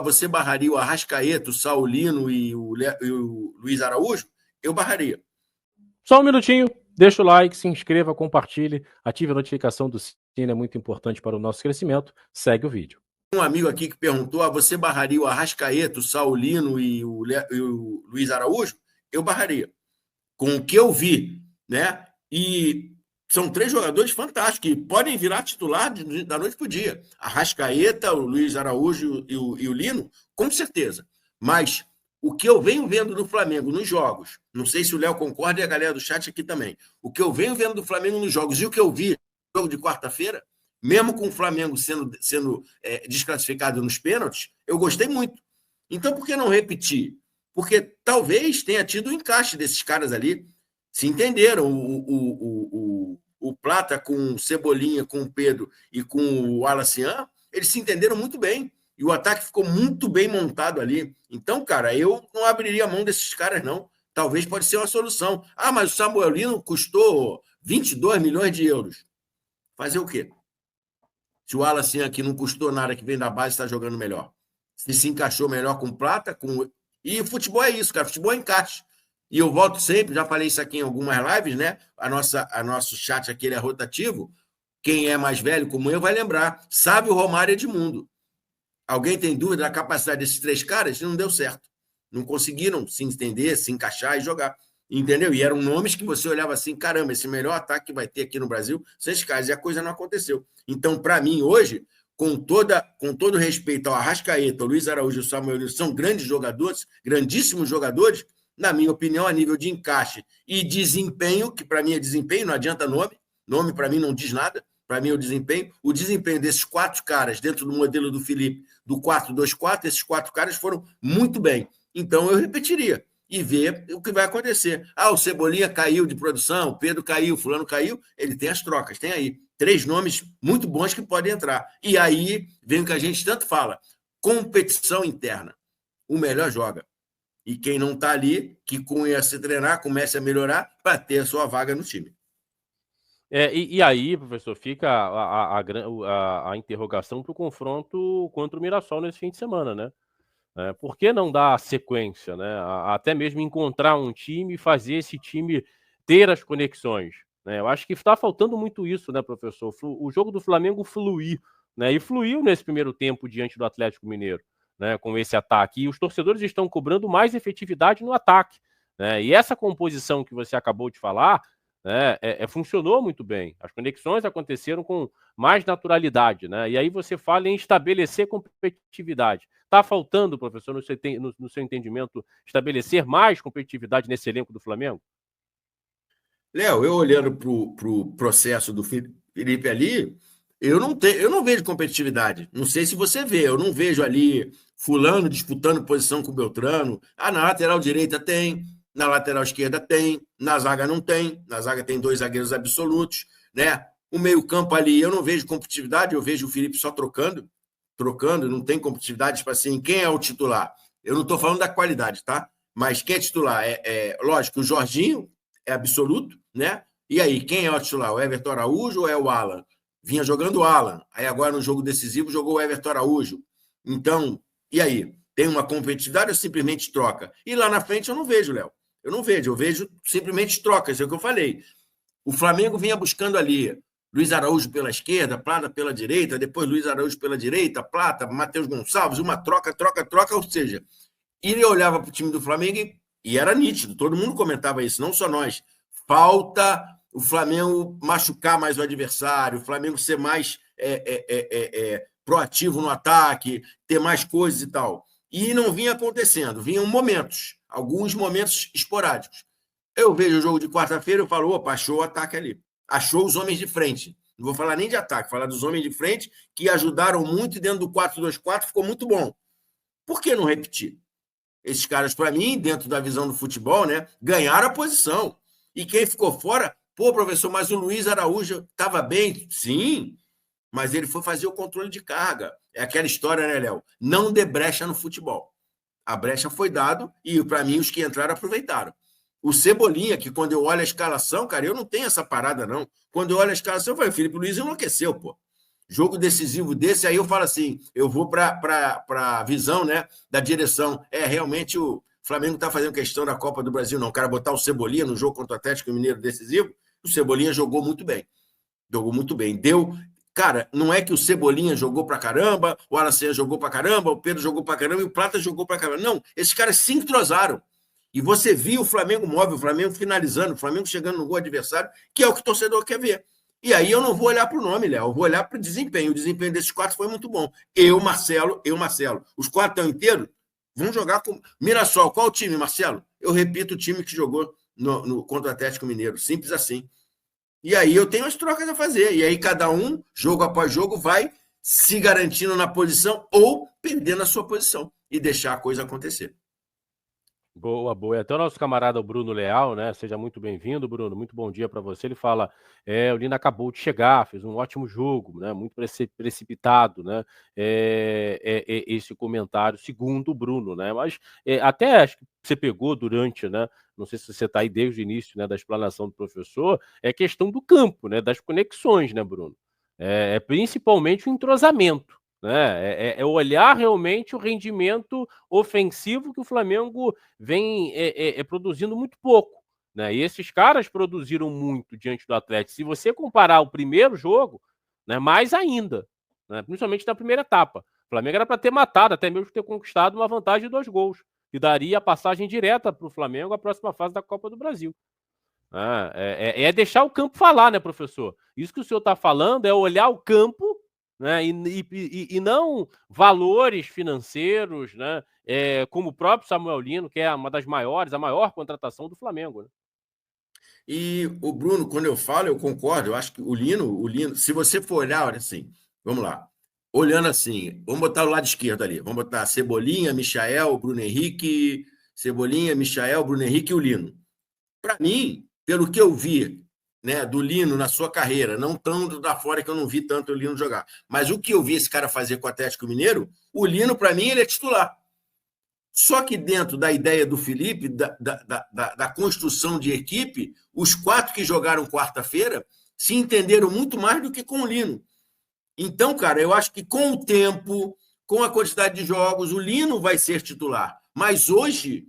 você barraria o Arrascaeta, o Saulino e o Luiz Araújo? Eu barraria. Só um minutinho, deixa o like, se inscreva, compartilhe, ative a notificação do sino, é muito importante para o nosso crescimento. Segue o vídeo. Um amigo aqui que perguntou: você barraria o Arrascaeta, o Saulino e o Luiz Araújo? Eu barraria. Com o que eu vi, né? E são 3 jogadores fantásticos que podem virar titular da noite para o dia. Arrascaeta, o Luiz Araújo e o Lino, com certeza. Mas o que eu venho vendo do Flamengo nos jogos, não sei se o Léo concorda e a galera do chat aqui também, o que eu venho vendo do Flamengo nos jogos e o que eu vi no jogo de quarta-feira, mesmo com o Flamengo sendo desclassificado nos pênaltis, eu gostei muito. Então, por que não repetir? Porque talvez tenha tido o encaixe desses caras ali. Se entenderam. O Plata com o Cebolinha, com o Pedro e com o Alacian, eles se entenderam muito bem. E o ataque ficou muito bem montado ali. Então, cara, eu não abriria a mão desses caras, não. Talvez pode ser uma solução. Ah, mas o Samuelino custou 22 milhões de euros. Fazer o quê? Se o Alacian aqui não custou nada, que vem da base, está jogando melhor. Se encaixou melhor com o Plata, com... E o futebol é isso, cara. O futebol é encaixe. E eu volto sempre, já falei isso aqui em algumas lives, né? Nosso chat aqui ele é rotativo. Quem é mais velho, como eu, vai lembrar. Sabe o Romário e Edmundo. Alguém tem dúvida da capacidade desses 3 caras? Não deu certo. Não conseguiram se entender, se encaixar e jogar. Entendeu? E eram nomes que você olhava assim, caramba, esse melhor ataque que vai ter aqui no Brasil são esses caras. E a coisa não aconteceu. Então, para mim, hoje, com todo respeito ao Arrascaeta, ao Luiz Araújo e ao Samuel, são grandes jogadores, grandíssimos jogadores, na minha opinião, a nível de encaixe e desempenho, que para mim é desempenho, não adianta nome para mim não diz nada, para mim é o desempenho desses 4 caras dentro do modelo do Felipe, do 4-2-4, esses 4 caras foram muito bem. Então eu repetiria e ver o que vai acontecer. Ah, o Cebolinha caiu de produção, o Pedro caiu, o fulano caiu, ele tem as trocas, tem aí 3 nomes muito bons que podem entrar. E aí vem o que a gente tanto fala, competição interna. O melhor joga. E quem não está ali, que conhece treinar, comece a melhorar para ter a sua vaga no time. E aí, professor, fica a interrogação para o confronto contra o Mirassol nesse fim de semana, né? Por que não dar sequência, né? Até mesmo encontrar um time e fazer esse time ter as conexões, né? Eu acho que está faltando muito isso, né, professor? O jogo do Flamengo fluir, né? E fluiu nesse primeiro tempo diante do Atlético Mineiro, né? Com esse ataque. E os torcedores estão cobrando mais efetividade no ataque, né? E essa composição que você acabou de falar, né, funcionou muito bem. As conexões aconteceram com mais naturalidade, né? E aí você fala em estabelecer competitividade. Está faltando, professor, no seu entendimento, estabelecer mais competitividade nesse elenco do Flamengo? Léo, eu olhando para o processo do Felipe ali, eu não vejo competitividade. Não sei se você vê, eu não vejo ali fulano disputando posição com o Beltrano. Ah, na lateral direita tem, na lateral esquerda tem, na zaga não tem, na zaga tem 2 zagueiros absolutos, né? O meio-campo ali, eu não vejo competitividade, eu vejo o Felipe só trocando, não tem competitividade para assim, quem é o titular? Eu não estou falando da qualidade, tá? Mas quem é titular? Lógico, o Jorginho é absoluto, né? E aí, quem é o titular? O Everton Araújo ou é o Alan? Vinha jogando o Alan, aí agora no jogo decisivo jogou o Everton Araújo. Então, e aí? Tem uma competitividade ou simplesmente troca? E lá na frente eu não vejo, Léo. Eu vejo simplesmente trocas, é o que eu falei. O Flamengo vinha buscando ali Luiz Araújo pela esquerda, Plata pela direita, depois Luiz Araújo pela direita, Plata, Matheus Gonçalves, uma troca, ou seja, ele olhava para o time do Flamengo e era nítido, todo mundo comentava isso, não só nós. Falta o Flamengo machucar mais o adversário, o Flamengo ser mais proativo no ataque, ter mais coisas e tal. E não vinha acontecendo, vinham momentos, alguns momentos esporádicos. Eu vejo o jogo de quarta-feira e falo, opa, achou o ataque ali. Achou os homens de frente. Não vou falar nem de ataque, falar dos homens de frente que ajudaram muito e dentro do 4-2-4 ficou muito bom. Por que não repetir? Esses caras, para mim, dentro da visão do futebol, né, ganharam a posição. E quem ficou fora, pô, professor, mas o Luiz Araújo estava bem? Sim, mas ele foi fazer o controle de carga. É aquela história, né, Léo? Não dê brecha no futebol. A brecha foi dada e, para mim, os que entraram aproveitaram. O Cebolinha, que quando eu olho a escalação, cara, eu não tenho essa parada, não. Quando eu olho a escalação, eu falei, o Felipe Luiz enlouqueceu, pô. Jogo decisivo desse, aí eu falo assim, eu vou para a visão, né, da direção. Realmente o Flamengo está fazendo questão da Copa do Brasil, não. O cara botar o Cebolinha no jogo contra o Atlético Mineiro decisivo, o Cebolinha jogou muito bem. Jogou muito bem. Cara, não é que o Cebolinha jogou pra caramba, o Aracena jogou pra caramba, o Pedro jogou pra caramba e o Plata jogou pra caramba. Não, esses caras se entrosaram. E você viu o Flamengo móvel, o Flamengo finalizando, o Flamengo chegando no gol adversário, que é o que o torcedor quer ver. E aí eu não vou olhar para o nome, Léo, eu vou olhar para o desempenho. O desempenho desses 4 foi muito bom. Marcelo. Os 4 estão inteiros? Vão jogar com... Mirassol, qual o time, Marcelo? Eu repito o time que jogou contra o Atlético Mineiro. Simples assim. E aí eu tenho as trocas a fazer. E aí cada um, jogo após jogo, vai se garantindo na posição ou perdendo a sua posição e deixar a coisa acontecer. Boa, boa. Até o nosso camarada Bruno Leal, né? Seja muito bem-vindo, Bruno. Muito bom dia para você. Ele fala: o Lino acabou de chegar, fez um ótimo jogo, né? Muito precipitado, né? Esse comentário, segundo o Bruno, né? Mas até acho que você pegou durante, né? Não sei se você está aí desde o início, né? Da explanação do professor, é questão do campo, né? Das conexões, né, Bruno? Principalmente o entrosamento. Né? Olhar realmente o rendimento ofensivo que o Flamengo vem produzindo muito pouco. Né? E esses caras produziram muito diante do Atlético. Se você comparar o primeiro jogo, né, mais ainda, né, principalmente na primeira etapa. O Flamengo era para ter matado, até mesmo ter conquistado uma vantagem de 2 gols, que daria a passagem direta para o Flamengo à próxima fase da Copa do Brasil. Deixar o campo falar, né, professor? Isso que o senhor está falando é olhar o campo, né, e não valores financeiros, né, como o próprio Samuel Lino, que é uma das maiores, a maior contratação do Flamengo. Né? E o Bruno, quando eu falo, eu concordo. Eu acho que o Lino, se você for olhar, olha assim, vamos lá. Olhando assim, vamos botar o lado esquerdo ali. Vamos botar Cebolinha, Michael, Bruno Henrique, Cebolinha, Michael, Bruno Henrique e o Lino. Para mim, pelo que eu vi, né, do Lino na sua carreira, não tanto da fora, que eu não vi tanto o Lino jogar, mas o que eu vi esse cara fazer com o Atlético Mineiro, o Lino, para mim, ele é titular. Só que dentro da ideia do Felipe, da construção de equipe, os 4 que jogaram quarta-feira se entenderam muito mais do que com o Lino. Então, cara, eu acho que com o tempo, com a quantidade de jogos, o Lino vai ser titular. Mas hoje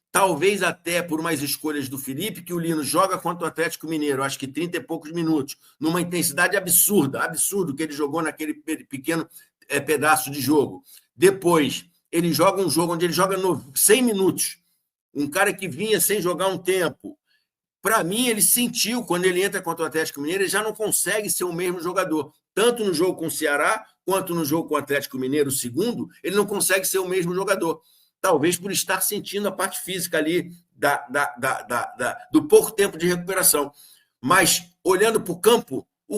talvez até por mais escolhas do Felipe, que o Lino joga contra o Atlético Mineiro, acho que 30 e poucos minutos, numa intensidade absurdo que ele jogou naquele pequeno pedaço de jogo. Depois, ele joga um jogo onde ele joga 100 minutos. Um cara que vinha sem jogar um tempo. Para mim, ele sentiu, quando ele entra contra o Atlético Mineiro, ele já não consegue ser o mesmo jogador. Tanto no jogo com o Ceará, quanto no jogo com o Atlético Mineiro, o segundo, ele não consegue ser o mesmo jogador. Talvez por estar sentindo a parte física ali do pouco tempo de recuperação. Mas, olhando para o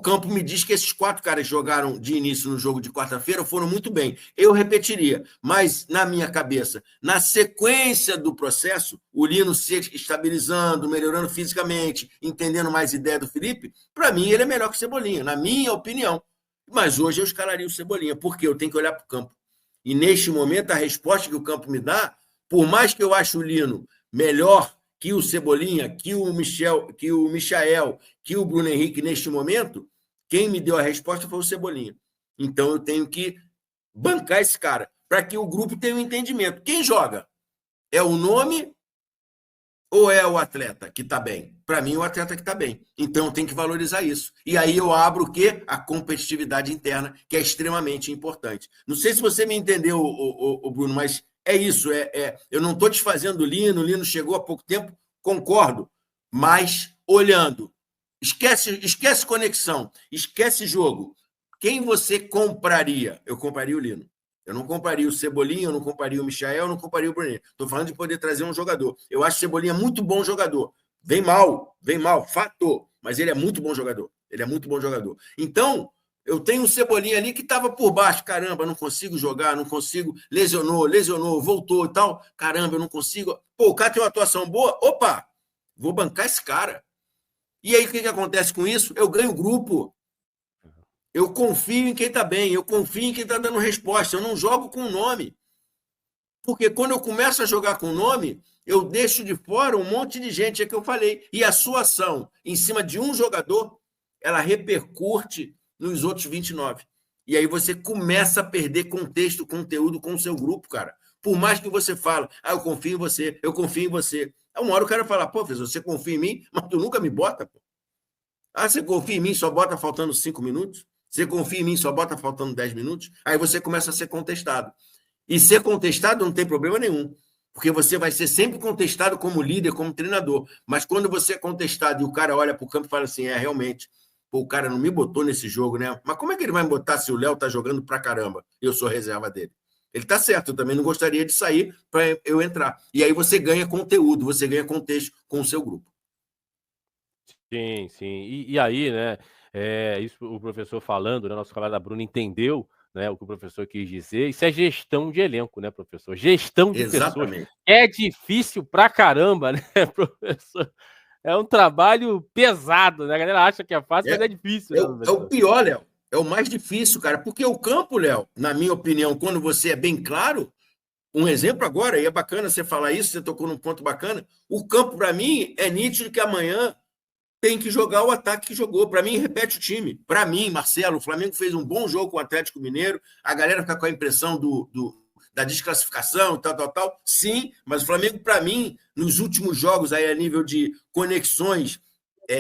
campo me diz que esses 4 caras que jogaram de início no jogo de quarta-feira foram muito bem. Eu repetiria, mas na minha cabeça, na sequência do processo, o Lino se estabilizando, melhorando fisicamente, entendendo mais ideia do Felipe, para mim ele é melhor que o Cebolinha, na minha opinião. Mas hoje eu escalaria o Cebolinha, porque eu tenho que olhar para o campo. E neste momento, a resposta que o campo me dá, por mais que eu ache o Lino melhor que o Cebolinha, que o Michael, que o Bruno Henrique neste momento, quem me deu a resposta foi o Cebolinha. Então eu tenho que bancar esse cara, para que o grupo tenha um entendimento. Quem joga? É o nome ou é o atleta que está bem? Para mim, o atleta que está bem. Então, tem que valorizar isso. E aí eu abro o quê? A competitividade interna, que é extremamente importante. Não sei se você me entendeu, Bruno, mas é isso. Eu não estou desfazendo o Lino chegou há pouco tempo, concordo. Mas, olhando, esquece conexão, esquece jogo. Quem você compraria? Eu compraria o Lino. Eu não compraria o Cebolinha, eu não compraria o Michael, eu não compraria o Bruno. Estou falando de poder trazer um jogador. Eu acho o Cebolinha muito bom jogador. Vem mal, fato. Mas ele é muito bom jogador. Ele é muito bom jogador. Então, eu tenho um Cebolinha ali que estava por baixo. Caramba, não consigo jogar, não consigo. Lesionou, voltou e tal. Caramba, eu não consigo. Pô, o cara tem uma atuação boa. Opa, vou bancar esse cara. E aí, o que acontece com isso? Eu ganho grupo. Eu confio em quem está bem, eu confio em quem está dando resposta. Eu não jogo com nome. Porque quando eu começo a jogar com nome, eu deixo de fora um monte de gente, é que eu falei. E a sua ação em cima de um jogador, ela repercute nos outros 29. E aí você começa a perder contexto, conteúdo com o seu grupo, cara. Por mais que você fale, eu confio em você, eu confio em você. Uma hora o cara fala, pô, professor, você confia em mim, mas tu nunca me bota, pô. Você confia em mim, só bota faltando 5 minutos? Você confia em mim, só bota faltando 10 minutos? Aí você começa a ser contestado. E ser contestado não tem problema nenhum, porque você vai ser sempre contestado como líder, como treinador. Mas quando você é contestado e o cara olha para o campo e fala assim, realmente, pô, o cara não me botou nesse jogo, né? Mas como é que ele vai me botar se o Léo tá jogando pra caramba e eu sou reserva dele? Ele tá certo, eu também não gostaria de sair para eu entrar. E aí você ganha conteúdo, você ganha contexto com o seu grupo. Sim, sim. E aí, né, isso o professor falando, né, nosso colega Bruno entendeu, né, o que o professor quis dizer. Isso é gestão de elenco, né, professor? Gestão de pessoas. Exatamente. É difícil pra caramba, né, professor? É um trabalho pesado, né? A galera acha que é fácil, mas é difícil, né, É o professor? pior, Léo. É o mais difícil, cara. Porque o campo, Léo, na minha opinião, quando você é bem claro, um exemplo agora, e é bacana você falar isso, você tocou num ponto bacana. O campo, para mim, é nítido que amanhã tem que jogar o ataque que jogou. Para mim, repete o time. Para mim, Marcelo, o Flamengo fez um bom jogo com o Atlético Mineiro. A galera fica com a impressão da desclassificação, tal. Sim, mas o Flamengo, para mim, nos últimos jogos, aí a nível de conexões,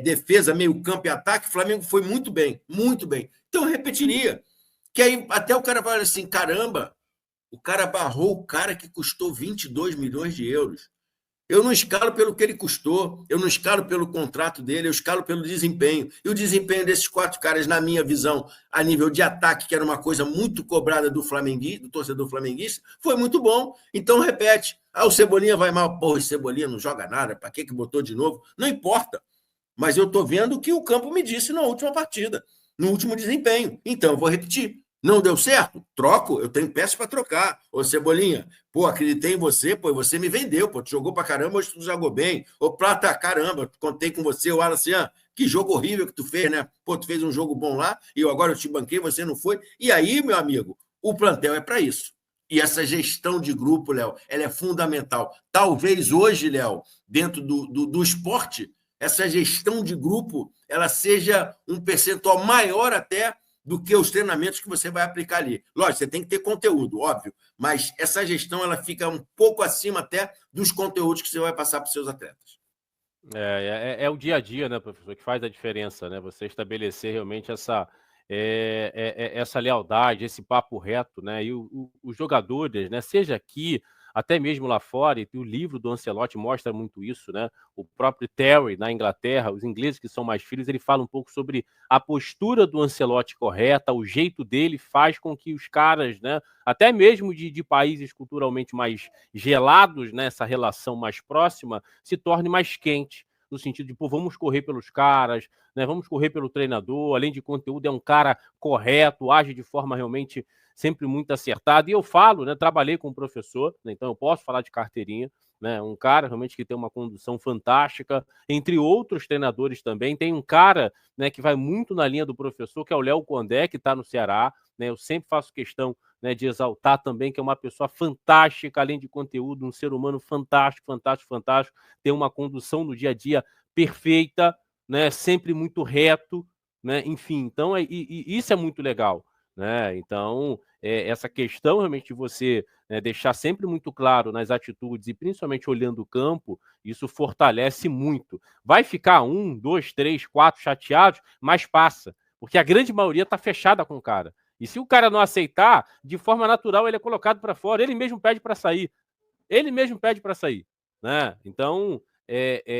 defesa, meio campo e ataque, o Flamengo foi muito bem, muito bem. Então, eu repetiria. Que aí até o cara fala assim, caramba, o cara barrou o cara que custou 22 milhões de euros. Eu não escalo pelo que ele custou, eu não escalo pelo contrato dele, eu escalo pelo desempenho. E o desempenho desses 4 caras, na minha visão, a nível de ataque, que era uma coisa muito cobrada do flamenguista, do torcedor flamenguista, foi muito bom. Então, repete. O Cebolinha vai mal. Porra, o Cebolinha não joga nada, para que botou de novo? Não importa. Mas eu estou vendo o que o campo me disse na última partida, no último desempenho. Então, eu vou repetir. Não deu certo? Troco, eu tenho peças para trocar. Ô, Cebolinha, pô, acreditei em você, pô, você me vendeu, pô, tu jogou para caramba, hoje tu jogou bem. Ô, Plata, caramba, contei com você, o Alacian, que jogo horrível que tu fez, né? Pô, tu fez um jogo bom lá, e agora eu te banquei, você não foi. E aí, meu amigo, o plantel é para isso. E essa gestão de grupo, Léo, ela é fundamental. Talvez hoje, Léo, dentro do esporte, essa gestão de grupo ela seja um percentual maior até do que os treinamentos que você vai aplicar ali. Lógico, você tem que ter conteúdo, óbvio, mas essa gestão ela fica um pouco acima até dos conteúdos que você vai passar para os seus atletas. É o dia a dia, né, professor, que faz a diferença, né? Você estabelecer realmente essa lealdade, esse papo reto, né? E os jogadores, né? Seja aqui, até mesmo lá fora, e o livro do Ancelotti mostra muito isso, né? O próprio Terry, na Inglaterra, os ingleses que são mais filhos, ele fala um pouco sobre a postura do Ancelotti correta, o jeito dele faz com que os caras, né? Até mesmo de países culturalmente mais gelados, né? Essa relação mais próxima, se torne mais quente no sentido de, pô, vamos correr pelos caras, né? Vamos correr pelo treinador, além de conteúdo, é um cara correto, age de forma realmente sempre muito acertada. E eu falo, né? Trabalhei com um professor, né, então eu posso falar de carteirinha, né? Um cara realmente que tem uma condução fantástica, entre outros treinadores também. Tem um cara, né, que vai muito na linha do professor, que é o Léo Condé, que está no Ceará, né? Eu sempre faço questão, né, de exaltar também, que é uma pessoa fantástica, além de conteúdo, um ser humano fantástico, tem uma condução no dia a dia perfeita, né, sempre muito reto, né, enfim, então isso é muito legal, né, então essa questão realmente de você, né, deixar sempre muito claro nas atitudes e principalmente olhando o campo, isso fortalece muito. Vai ficar 1, 2, 3, 4 chateados, mas passa, porque a grande maioria está fechada com o cara. E se o cara não aceitar, de forma natural ele é colocado para fora, ele mesmo pede para sair. Ele mesmo pede para sair, né? Então,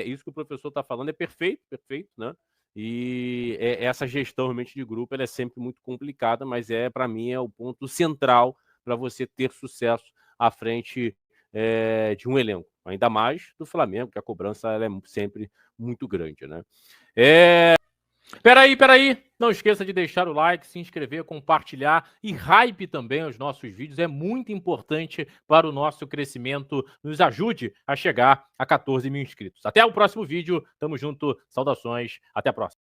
isso que o professor está falando é perfeito, né? E essa gestão realmente de grupo ela é sempre muito complicada, mas para mim é o ponto central para você ter sucesso à frente de um elenco, ainda mais do Flamengo, que a cobrança ela é sempre muito grande, né? Peraí. Não esqueça de deixar o like, se inscrever, compartilhar e hype também os nossos vídeos. É muito importante para o nosso crescimento. Nos ajude a chegar a 14 mil inscritos. Até o próximo vídeo. Tamo junto. Saudações. Até a próxima.